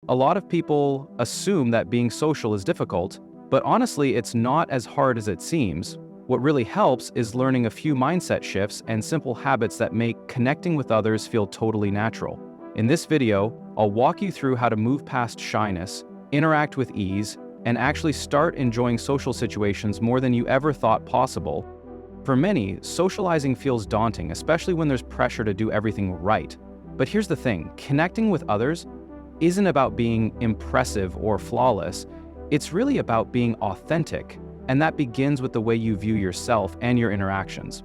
A lot of people assume that being social is difficult, but honestly, it's not as hard as it seems. What really helps is learning a few mindset shifts and simple habits that make connecting with others feel totally natural. In this video, I'll walk you through how to move past shyness, interact with ease, and actually start enjoying social situations more than you ever thought possible. For many, socializing feels daunting, especially when there's pressure to do everything right. But here's the thing, connecting with others isn't about being impressive or flawless. It's really about being authentic, and that begins with the way you view yourself and your interactions.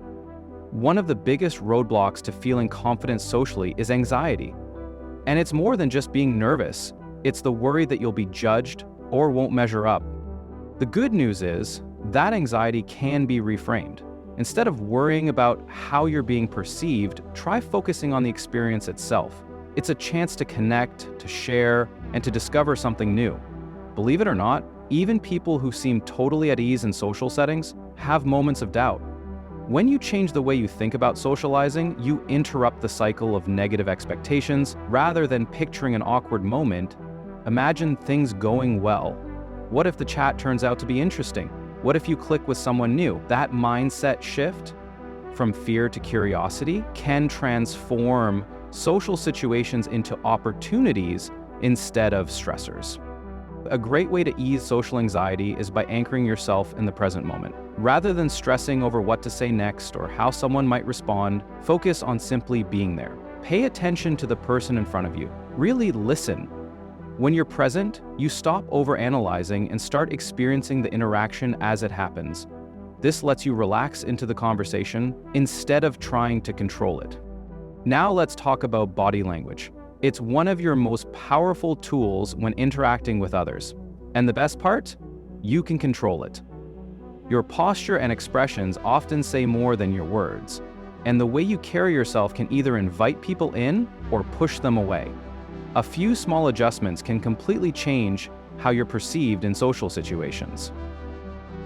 One of the biggest roadblocks to feeling confident socially is anxiety. And it's more than just being nervous. It's the worry that you'll be judged or won't measure up. The good news is that anxiety can be reframed. Instead of worrying about how you're being perceived, try focusing on the experience itself. It's a chance to connect, to share, and to discover something new. Believe it or not, even people who seem totally at ease in social settings have moments of doubt. When you change the way you think about socializing, you interrupt the cycle of negative expectations. Rather than picturing an awkward moment, imagine things going well. What if the chat turns out to be interesting? What if you click with someone new? That mindset shift from fear to curiosity can transform social situations into opportunities instead of stressors. A great way to ease social anxiety is by anchoring yourself in the present moment. Rather than stressing over what to say next or how someone might respond, focus on simply being there. Pay attention to the person in front of you. Really listen. When you're present, you stop overanalyzing and start experiencing the interaction as it happens. This lets you relax into the conversation instead of trying to control it. Now let's talk about body language. It's one of your most powerful tools when interacting with others. And the best part? You can control it. Your posture and expressions often say more than your words. And the way you carry yourself can either invite people in or push them away. A few small adjustments can completely change how you're perceived in social situations.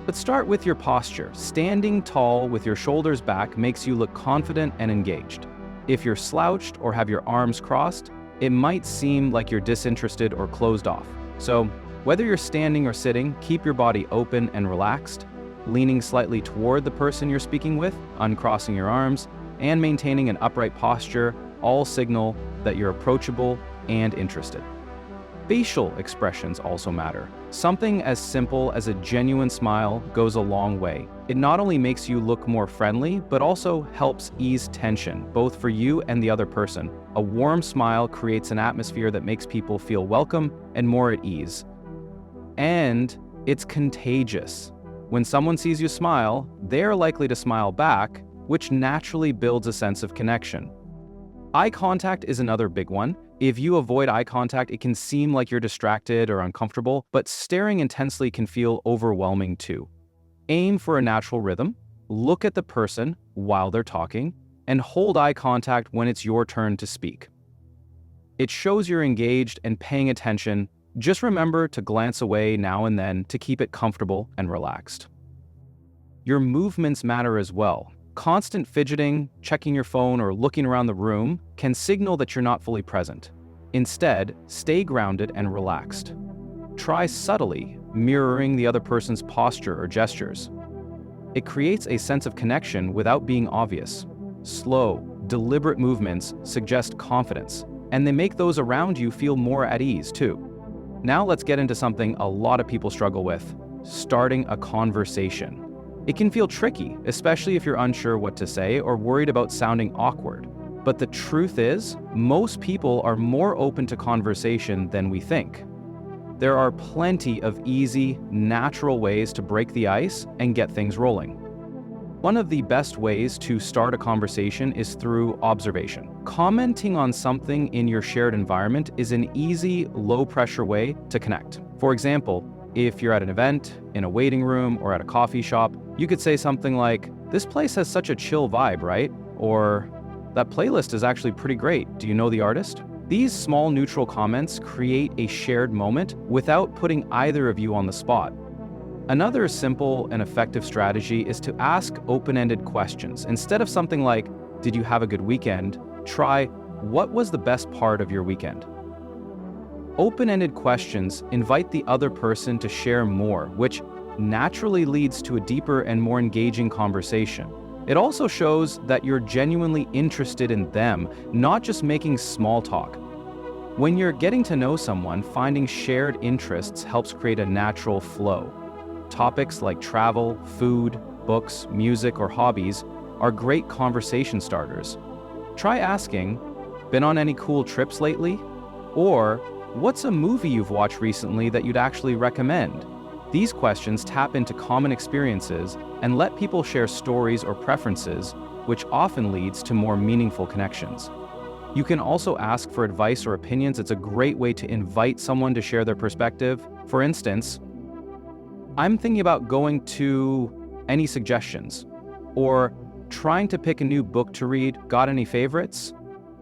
Let's start with your posture. Standing tall with your shoulders back makes you look confident and engaged. If you're slouched or have your arms crossed, it might seem like you're disinterested or closed off. So, whether you're standing or sitting, keep your body open and relaxed, leaning slightly toward the person you're speaking with, uncrossing your arms, and maintaining an upright posture all signal that you're approachable and interested. Facial expressions also matter. Something as simple as a genuine smile goes a long way. It not only makes you look more friendly, but also helps ease tension, both for you and the other person. A warm smile creates an atmosphere that makes people feel welcome and more at ease. And it's contagious. When someone sees you smile, they're likely to smile back, which naturally builds a sense of connection. Eye contact is another big one. If you avoid eye contact, it can seem like you're distracted or uncomfortable, but staring intensely can feel overwhelming too. Aim for a natural rhythm, look at the person while they're talking, and hold eye contact when it's your turn to speak. It shows you're engaged and paying attention. Just remember to glance away now and then to keep it comfortable and relaxed. Your movements matter as well. Constant fidgeting, checking your phone, or looking around the room can signal that you're not fully present. Instead, stay grounded and relaxed. Try subtly mirroring the other person's posture or gestures. It creates a sense of connection without being obvious. Slow, deliberate movements suggest confidence, and they make those around you feel more at ease too. Now let's get into something a lot of people struggle with: starting a conversation. It can feel tricky, especially if you're unsure what to say or worried about sounding awkward. But the truth is, most people are more open to conversation than we think. There are plenty of easy, natural ways to break the ice and get things rolling. One of the best ways to start a conversation is through observation. Commenting on something in your shared environment is an easy, low-pressure way to connect. For example, if you're at an event, in a waiting room, or at a coffee shop, you could say something like, "This place has such a chill vibe, right?" Or, "That playlist is actually pretty great. Do you know the artist?" These small neutral comments create a shared moment without putting either of you on the spot. Another simple and effective strategy is to ask open-ended questions. Instead of something like, "Did you have a good weekend?" try, "What was the best part of your weekend?" Open-ended questions invite the other person to share more, which naturally leads to a deeper and more engaging conversation. It also shows that you're genuinely interested in them, not just making small talk. When you're getting to know someone, finding shared interests helps create a natural flow. Topics like travel, food, books, music, or hobbies are great conversation starters. Try asking, "Been on any cool trips lately?" Or, "What's a movie you've watched recently that you'd actually recommend?" These questions tap into common experiences and let people share stories or preferences, which often leads to more meaningful connections. You can also ask for advice or opinions. It's a great way to invite someone to share their perspective. For instance, "I'm thinking about going to any suggestions?" Or, "Trying to pick a new book to read, got any favorites?"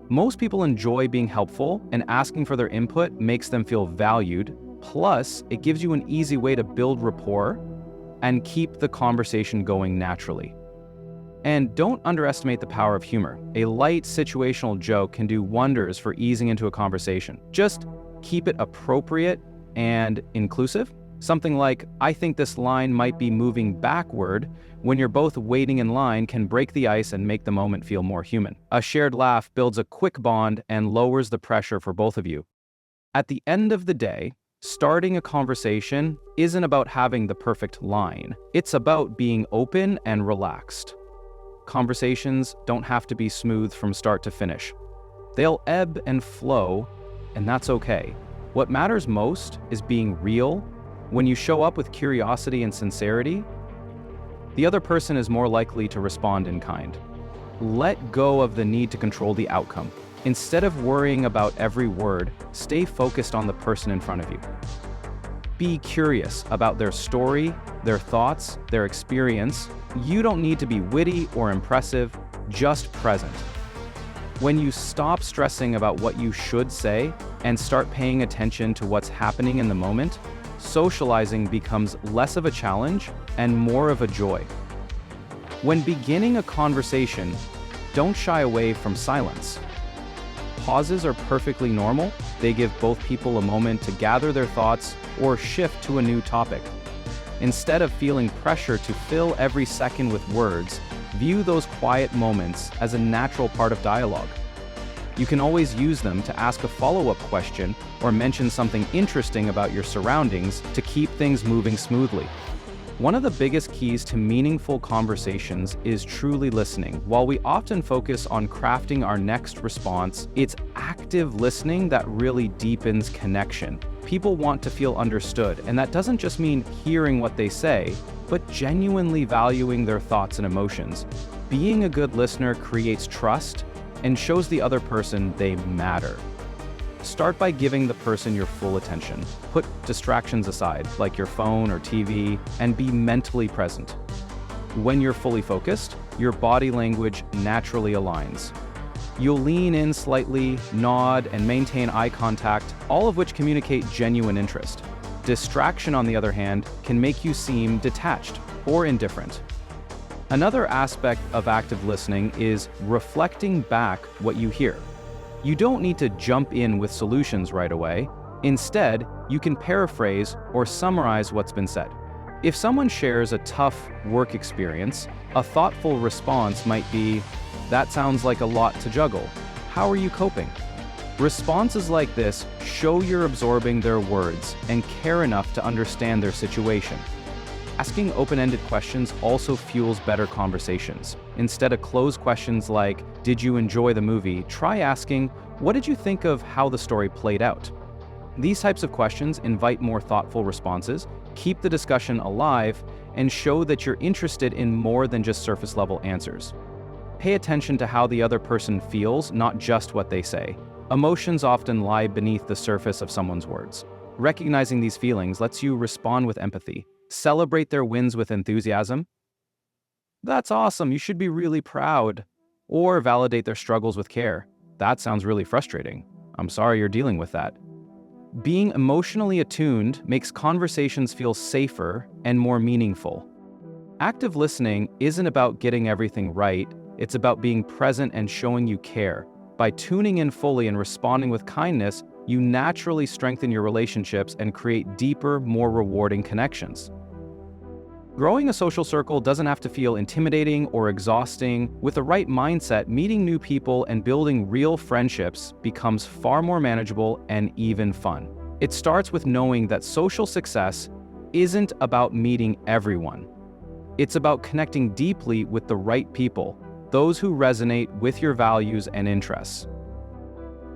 Most people enjoy being helpful, and asking for their input makes them feel valued. Plus, it gives you an easy way to build rapport and keep the conversation going naturally. And don't underestimate the power of humor. A light situational joke can do wonders for easing into a conversation. Just keep it appropriate and inclusive. Something like, "I think this line might be moving backward," when you're both waiting in line, can break the ice and make the moment feel more human. A shared laugh builds a quick bond and lowers the pressure for both of you. At the end of the day, starting a conversation isn't about having the perfect line. It's about being open and relaxed. Conversations don't have to be smooth from start to finish. They'll ebb and flow, and that's okay. What matters most is being real. When you show up with curiosity and sincerity, the other person is more likely to respond in kind. Let go of the need to control the outcome. Instead of worrying about every word, stay focused on the person in front of you. Be curious about their story, their thoughts, their experience. You don't need to be witty or impressive, just present. When you stop stressing about what you should say and start paying attention to what's happening in the moment, socializing becomes less of a challenge and more of a joy. When beginning a conversation, don't shy away from silence. Pauses are perfectly normal. They give both people a moment to gather their thoughts or shift to a new topic. Instead of feeling pressure to fill every second with words, view those quiet moments as a natural part of dialogue. You can always use them to ask a follow-up question or mention something interesting about your surroundings to keep things moving smoothly. One of the biggest keys to meaningful conversations is truly listening. While we often focus on crafting our next response, it's active listening that really deepens connection. People want to feel understood, and that doesn't just mean hearing what they say, but genuinely valuing their thoughts and emotions. Being a good listener creates trust and shows the other person they matter. Start by giving the person your full attention. Put distractions aside, like your phone or TV, and be mentally present. When you're fully focused, your body language naturally aligns. You'll lean in slightly, nod, and maintain eye contact, all of which communicate genuine interest. Distraction, on the other hand, can make you seem detached or indifferent. Another aspect of active listening is reflecting back what you hear. You don't need to jump in with solutions right away. Instead, you can paraphrase or summarize what's been said. If someone shares a tough work experience, a thoughtful response might be, "That sounds like a lot to juggle. How are you coping?" Responses like this show you're absorbing their words and care enough to understand their situation. Asking open-ended questions also fuels better conversations. Instead of closed questions like, "Did you enjoy the movie?" try asking, "What did you think of how the story played out?" These types of questions invite more thoughtful responses, keep the discussion alive, and show that you're interested in more than just surface-level answers. Pay attention to how the other person feels, not just what they say. Emotions often lie beneath the surface of someone's words. Recognizing these feelings lets you respond with empathy. Celebrate their wins with enthusiasm. "That's awesome, you should be really proud." Or validate their struggles with care. "That sounds really frustrating. I'm sorry you're dealing with that." Being emotionally attuned makes conversations feel safer and more meaningful. Active listening isn't about getting everything right, it's about being present and showing you care. By tuning in fully and responding with kindness, you naturally strengthen your relationships and create deeper, more rewarding connections. Growing a social circle doesn't have to feel intimidating or exhausting. With the right mindset, meeting new people and building real friendships becomes far more manageable and even fun. It starts with knowing that social success isn't about meeting everyone. It's about connecting deeply with the right people, those who resonate with your values and interests.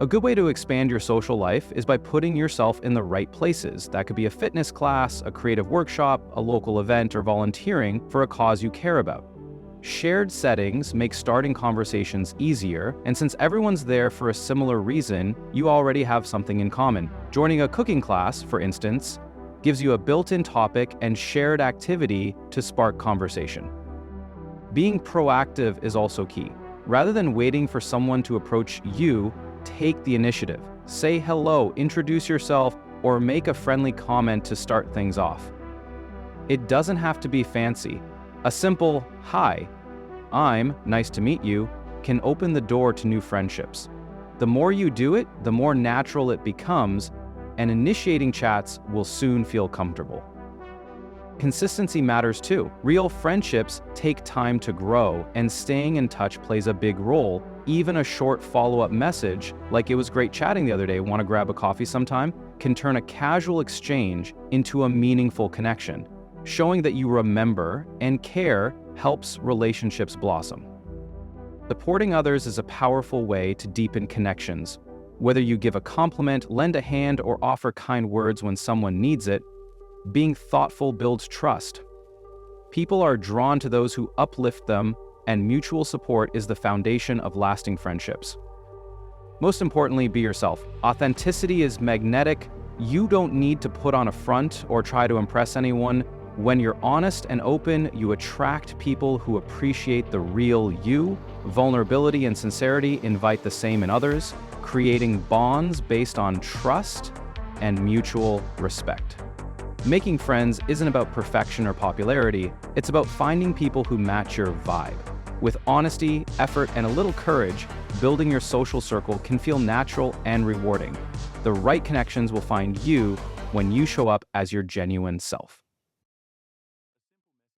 A good way to expand your social life is by putting yourself in the right places. That could be a fitness class, a creative workshop, a local event, or volunteering for a cause you care about. Shared settings make starting conversations easier, and since everyone's there for a similar reason, you already have something in common. Joining a cooking class, for instance, gives you a built-in topic and shared activity to spark conversation. Being proactive is also key. Rather than waiting for someone to approach you, take the initiative. Say hello, introduce yourself, or make a friendly comment to start things off. It doesn't have to be fancy. A simple, "Hi, I'm nice to meet you," can open the door to new friendships. The more you do it, the more natural it becomes, and initiating chats will soon feel comfortable. Consistency matters too. Real friendships take time to grow, and staying in touch plays a big role. Even a short follow-up message, like "It was great chatting the other day, want to grab a coffee sometime?" can turn a casual exchange into a meaningful connection. Showing that you remember and care helps relationships blossom. Supporting others is a powerful way to deepen connections. Whether you give a compliment, lend a hand, or offer kind words when someone needs it, being thoughtful builds trust. People are drawn to those who uplift them, and mutual support is the foundation of lasting friendships. Most importantly, be yourself. Authenticity is magnetic. You don't need to put on a front or try to impress anyone. When you're honest and open, you attract people who appreciate the real you. Vulnerability and sincerity invite the same in others, creating bonds based on trust and mutual respect. Making friends isn't about perfection or popularity, it's about finding people who match your vibe. With honesty, effort, and a little courage, building your social circle can feel natural and rewarding. The right connections will find you when you show up as your genuine self.